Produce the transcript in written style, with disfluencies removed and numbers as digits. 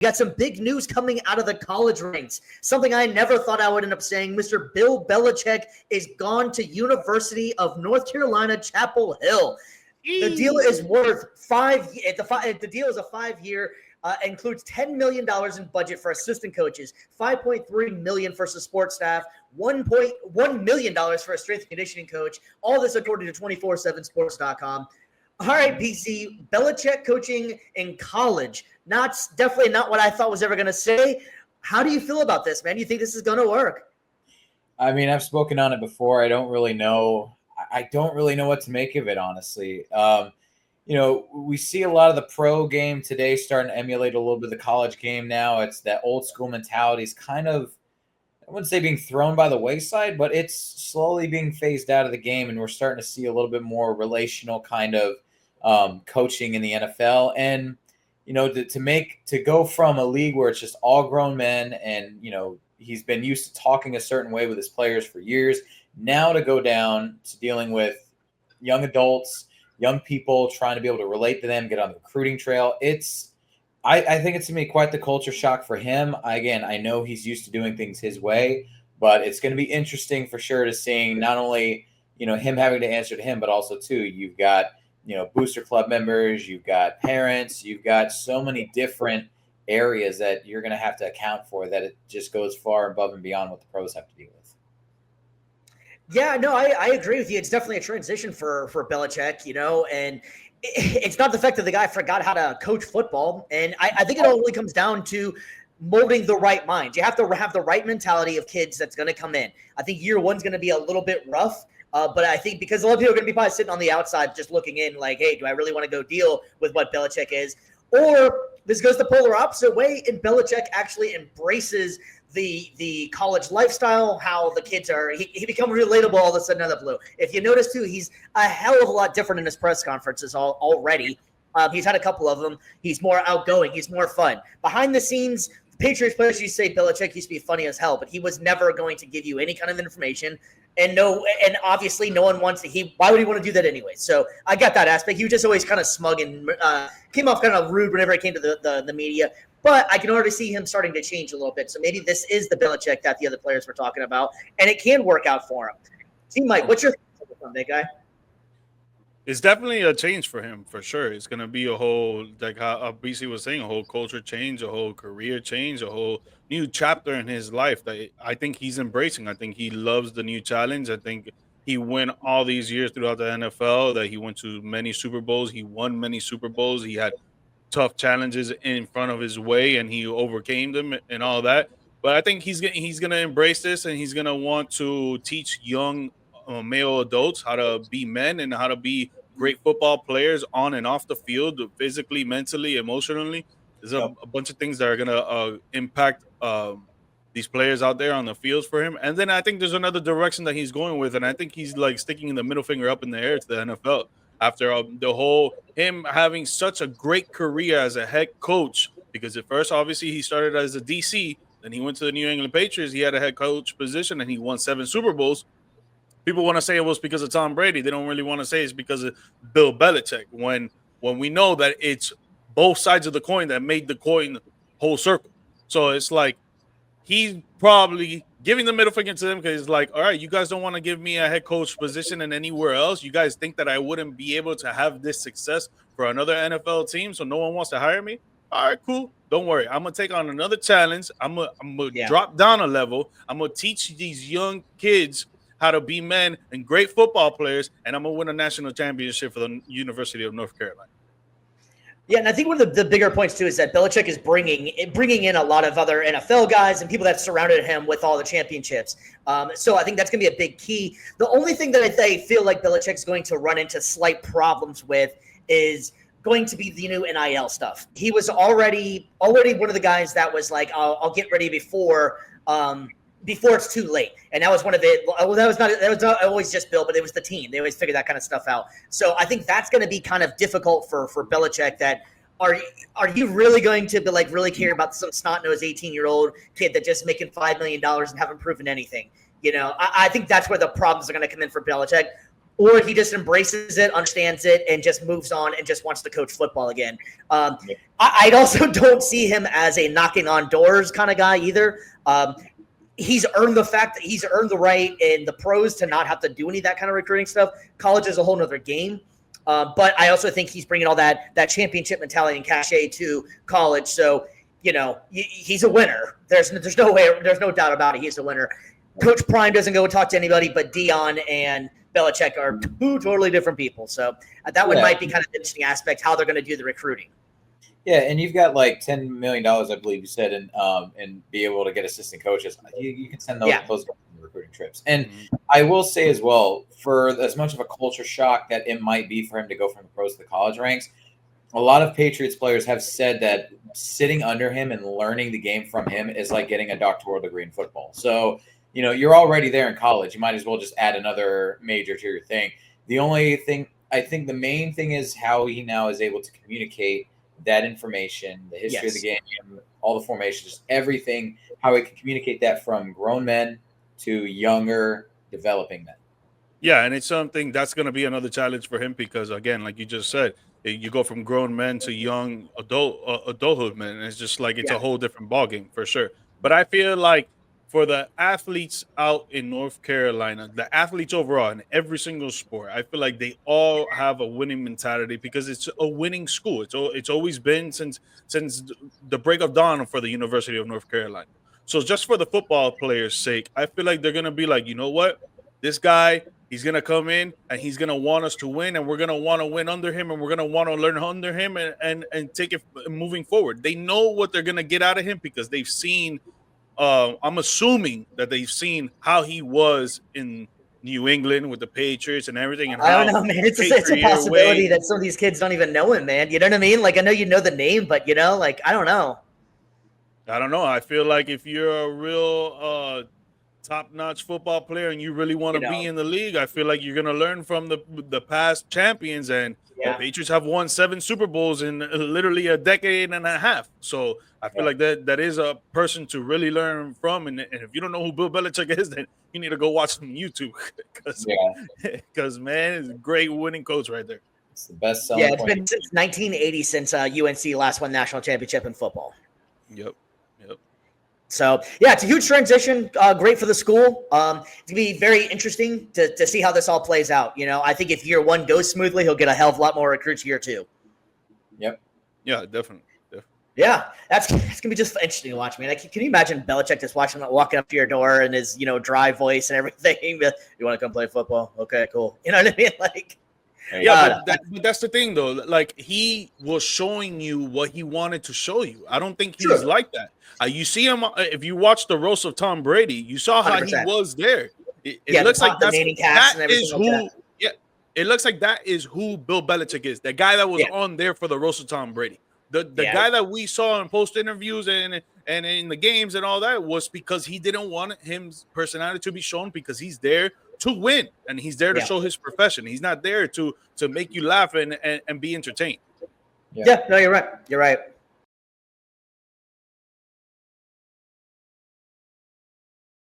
got some big news coming out of the college ranks. Something I never thought I would end up saying. Mr. Bill Belichick is gone to University of North Carolina, Chapel Hill. The deal is worth the deal is a 5-year, includes $10 million in budget for assistant coaches, $5.3 million for support staff, $1.1 million for a strength and conditioning coach. All this according to 247sports.com. All right, BC, Belichick coaching in college. Definitely not what I thought was ever going to say. How do you feel about this, man? You think this is going to work? I mean, I've spoken on it before. I don't really know what to make of it, honestly. We see a lot of the pro game today starting to emulate a little bit of the college game now. It's that old school mentality is kind of, I wouldn't say being thrown by the wayside, but it's slowly being phased out of the game, and we're starting to see a little bit more relational kind of coaching in the NFL. And to go from a league where it's just all grown men, and he's been used to talking a certain way with his players for years, now to go down to dealing with young adults, young people, trying to be able to relate to them, get on the recruiting trail. I think it's going to be quite the culture shock for him. Again, I know he's used to doing things his way, but it's going to be interesting for sure to seeing not only, him having to answer to him, but also too, you've got, booster club members, you've got parents, you've got so many different areas that you're going to have to account for, that it just goes far above and beyond what the pros have to deal with. Yeah, no, I agree with you. It's definitely a transition for Belichick, and it's not the fact that the guy forgot how to coach football. And I think it only comes down to molding the right mind. You have to have the right mentality of kids that's going to come in. I think year one's going to be a little bit rough. But I think because a lot of people are going to be probably sitting on the outside just looking in like, hey, do I really want to go deal with what Belichick is? Or this goes the polar opposite way, and Belichick actually embraces the college lifestyle, how the kids are. He becomes relatable all of a sudden out of the blue. If you notice, too, he's a hell of a lot different in his press conferences already. He's had a couple of them. He's more outgoing. He's more fun. Behind the scenes, Patriots players used to say Belichick used to be funny as hell, but he was never going to give you any kind of information. And obviously no one wants to. Why would he want to do that anyway? So I got that aspect. He was just always kind of smug and came off kind of rude whenever it came to the media. But I can already see him starting to change a little bit. So maybe this is the Belichick that the other players were talking about, and it can work out for him. See, Mike, what's your thoughts on that guy? It's definitely a change for him, for sure. It's going to be a whole, like how BC was saying, a whole culture change, a whole career change, a whole new chapter in his life that I think he's embracing. I think he loves the new challenge. I think he went all these years throughout the NFL, that he went to many Super Bowls. He won many Super Bowls. He had tough challenges in front of his way, and he overcame them and all that. But I think he's going to embrace this, and he's going to want to teach young male adults how to be men and how to be great football players on and off the field, physically, mentally, emotionally. There's a bunch of things that are going to impact these players out there on the fields for him. And then I think there's another direction that he's going with, and I think he's like sticking the middle finger up in the air to the NFL after the whole him having such a great career as a head coach. Because at first, obviously, he started as a DC, then he went to the New England Patriots. He had a head coach position, and he won 7 Super Bowls. People want to say it was because of Tom Brady. They don't really want to say it's because of Bill Belichick, when we know that it's both sides of the coin that made the coin whole circle. So it's like he's probably giving the middle finger to them because it's like, all right, you guys don't want to give me a head coach position and anywhere else. You guys think that I wouldn't be able to have this success for another NFL team, so no one wants to hire me? All right, cool. Don't worry. I'm going to take on another challenge. I'm going to drop down a level. I'm going to teach these young kids how to be men and great football players, and I'm going to win a national championship for the University of North Carolina. Yeah, and I think one of the bigger points, too, is that Belichick is bringing in a lot of other NFL guys and people that surrounded him with all the championships. So I think that's going to be a big key. The only thing that I feel like Belichick's going to run into slight problems with is going to be the new NIL stuff. He was already one of the guys that was like, I'll get ready before it's too late. And that was one of it. Well, that was not always just Bill, but it was the team. They always figure that kind of stuff out. So I think that's going to be kind of difficult for Belichick. That are you really going to be like really care about some snot-nosed 18-year-old kid that just making $5 million and haven't proven anything? I think that's where the problems are going to come in for Belichick. or he just embraces it, understands it, and just moves on and just wants to coach football again. I also don't see him as a knocking on doors kind of guy either. He's earned the right in the pros to not have to do any of that kind of recruiting stuff. College is a whole nother game. But I also think he's bringing all that championship mentality and cachet to college. So, he's a winner. There's no doubt about it. He's a winner. Coach Prime doesn't go and talk to anybody, but Dion and Belichick are two totally different people. So that one might be kind of an interesting aspect, how they're going to do the recruiting. Yeah, and you've got like $10 million, I believe you said, and be able to get assistant coaches. You can send those guys on recruiting trips. And I will say as well, for as much of a culture shock that it might be for him to go from the pros to the college ranks, a lot of Patriots players have said that sitting under him and learning the game from him is like getting a doctoral degree in football. So, you're already there in college. You might as well just add another major to your thing. The only thing, I think the main thing is how he now is able to communicate that information, the history of the game, all the formations, just everything, how he can communicate that from grown men to younger developing men. Yeah, and it's something that's going to be another challenge for him because, again, like you just said, you go from grown men to young adulthood men, and it's just like it's a whole different ballgame for sure. But I feel like for the athletes out in North Carolina, the athletes overall in every single sport, I feel like they all have a winning mentality because it's a winning school. It's always been since the break of dawn for the University of North Carolina. So just for the football players' sake, I feel like they're going to be like, you know what? This guy, he's going to come in and he's going to want us to win, and we're going to want to win under him, and we're going to want to learn under him and take it moving forward. They know what they're going to get out of him because they've seen I'm assuming that they've seen how he was in New England with the Patriots and everything. And I don't know, man. It's a possibility that some of these kids don't even know him, man. You know what I mean? Like, I know you know the name, but, like, I don't know. I feel like if you're a real top-notch football player and you really want to be in the league, I feel like you're going to learn from the past champions. And the Patriots have won 7 Super Bowls in literally a decade and a half. So I feel like that is a person to really learn from. And if you don't know who Bill Belichick is, then you need to go watch some YouTube because man, it's a great winning coach right there. It's the best selling it's been since 1980 since UNC last won national championship in football. Yep. So, it's a huge transition. Great for the school. It's going to be very interesting to see how this all plays out. I think if year 1 goes smoothly, he'll get a hell of a lot more recruits year 2. Yep. Yeah, definitely. Yeah, it's going to be just interesting to watch, man. Can you imagine Belichick just walking up to your door and his, dry voice and everything? You want to come play football? Okay, cool. You know what I mean? Like, but that's the thing, though. Like, he was showing you what he wanted to show you. I don't think he's like that. You see him if you watch the roast of Tom Brady. You saw how 100%. He was there. It looks like that is who. Like that. Yeah, it looks like that is who Bill Belichick is. The guy that was on there for the roast of Tom Brady. The guy that we saw in post interviews and in the games and all that was because he didn't want his personality to be shown because he's there to win and he's there to show his profession. He's not there to make you laugh and be entertained. Yeah, no, you're right.